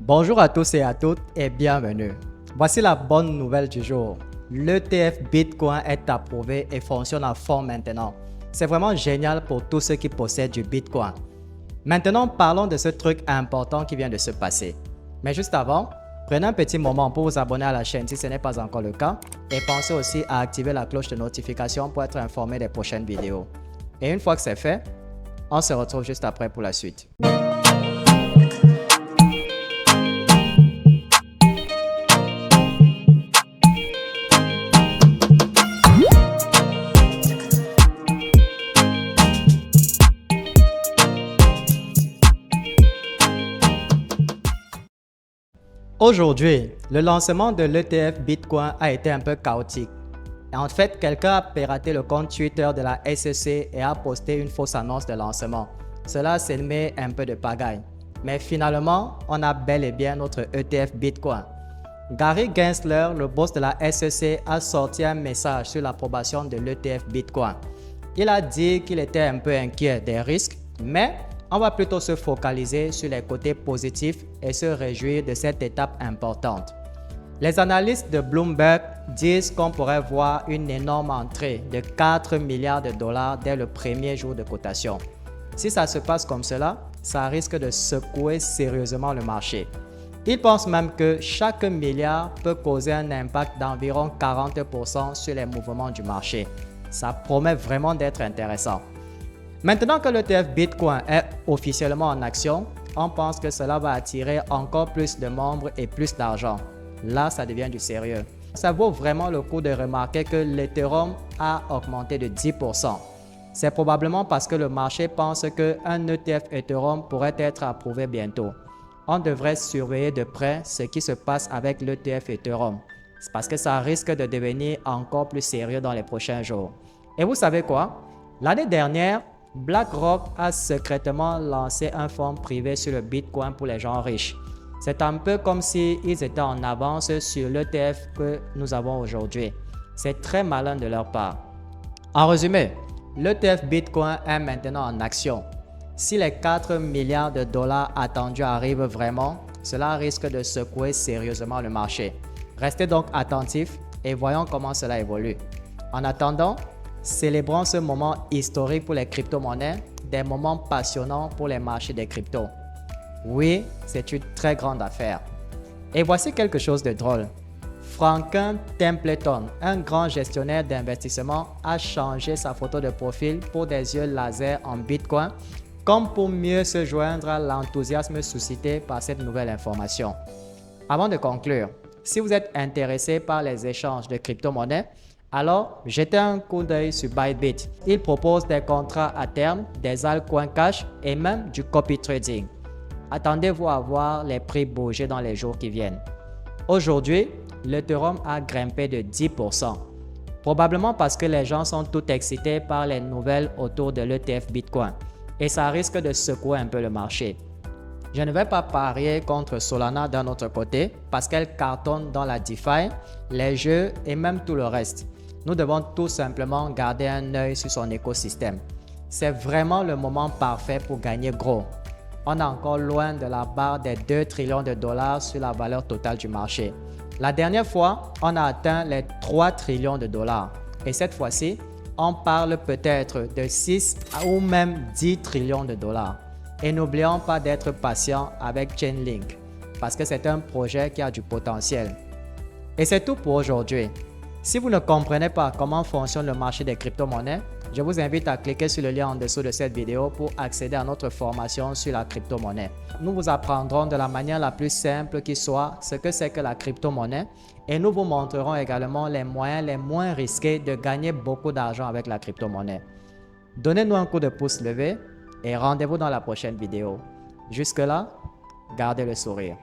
Bonjour à tous et à toutes et bienvenue. Voici la bonne nouvelle du jour. L'ETF Bitcoin est approuvé et fonctionne à fond maintenant. C'est vraiment génial pour tous ceux qui possèdent du Bitcoin. Maintenant, parlons de ce truc important qui vient de se passer. Mais juste avant, prenez un petit moment pour vous abonner à la chaîne si ce n'est pas encore le cas et pensez aussi à activer la cloche de notification pour être informé des prochaines vidéos. Et une fois que c'est fait, on se retrouve juste après pour la suite. Aujourd'hui, le lancement de l'ETF Bitcoin a été un peu chaotique. En fait, quelqu'un a piraté le compte Twitter de la SEC et a posté une fausse annonce de lancement. Cela s'est mis un peu de pagaille. Mais finalement, on a bel et bien notre ETF Bitcoin. Gary Gensler, le boss de la SEC, a sorti un message sur l'approbation de l'ETF Bitcoin. Il a dit qu'il était un peu inquiet des risques, mais on va plutôt se focaliser sur les côtés positifs et se réjouir de cette étape importante. Les analystes de Bloomberg disent qu'on pourrait voir une énorme entrée de 4 milliards de dollars dès le premier jour de cotation. Si ça se passe comme cela, ça risque de secouer sérieusement le marché. Ils pensent même que chaque milliard peut causer un impact d'environ 40% sur les mouvements du marché. Ça promet vraiment d'être intéressant. Maintenant que l'ETF Bitcoin est officiellement en action, on pense que cela va attirer encore plus de membres et plus d'argent. Là, ça devient du sérieux. Ça vaut vraiment le coup de remarquer que l'Ethereum a augmenté de 10%. C'est probablement parce que le marché pense qu'un ETF Ethereum pourrait être approuvé bientôt. On devrait surveiller de près ce qui se passe avec l'ETF Ethereum. C'est parce que ça risque de devenir encore plus sérieux dans les prochains jours. Et vous savez quoi? L'année dernière, BlackRock a secrètement lancé un fonds privé sur le Bitcoin pour les gens riches. C'est un peu comme s'ils étaient en avance sur l'ETF que nous avons aujourd'hui. C'est très malin de leur part. En résumé, l'ETF Bitcoin est maintenant en action. Si les 4 milliards de dollars attendus arrivent vraiment, cela risque de secouer sérieusement le marché. Restez donc attentifs et voyons comment cela évolue. En attendant, célébrons ce moment historique pour les crypto-monnaies, des moments passionnants pour les marchés des cryptos. Oui, c'est une très grande affaire. Et voici quelque chose de drôle. Franklin Templeton, un grand gestionnaire d'investissement, a changé sa photo de profil pour des yeux laser en Bitcoin, comme pour mieux se joindre à l'enthousiasme suscité par cette nouvelle information. Avant de conclure, si vous êtes intéressé par les échanges de crypto-monnaies, alors jetez un coup d'œil sur Bybit. Il propose des contrats à terme, des altcoins cash et même du copy trading. Attendez-vous à voir les prix bouger dans les jours qui viennent. Aujourd'hui, l'Ethereum a grimpé de 10%. Probablement parce que les gens sont tout excités par les nouvelles autour de l'ETF Bitcoin et ça risque de secouer un peu le marché. Je ne vais pas parier contre Solana d'un autre côté parce qu'elle cartonne dans la DeFi, les jeux et même tout le reste. Nous devons tout simplement garder un œil sur son écosystème. C'est vraiment le moment parfait pour gagner gros. On est encore loin de la barre des 2 trillions de dollars sur la valeur totale du marché. La dernière fois, on a atteint les 3 trillions de dollars. Et cette fois-ci, on parle peut-être de 6 ou même 10 trillions de dollars. Et n'oublions pas d'être patient avec Chainlink parce que c'est un projet qui a du potentiel. Et c'est tout pour aujourd'hui. Si vous ne comprenez pas comment fonctionne le marché des crypto-monnaies, je vous invite à cliquer sur le lien en dessous de cette vidéo pour accéder à notre formation sur la crypto-monnaie. Nous vous apprendrons de la manière la plus simple qui soit ce que c'est que la crypto-monnaie et nous vous montrerons également les moyens les moins risqués de gagner beaucoup d'argent avec la crypto-monnaie. Donnez-nous un coup de pouce levé et rendez-vous dans la prochaine vidéo. Jusque-là, gardez le sourire.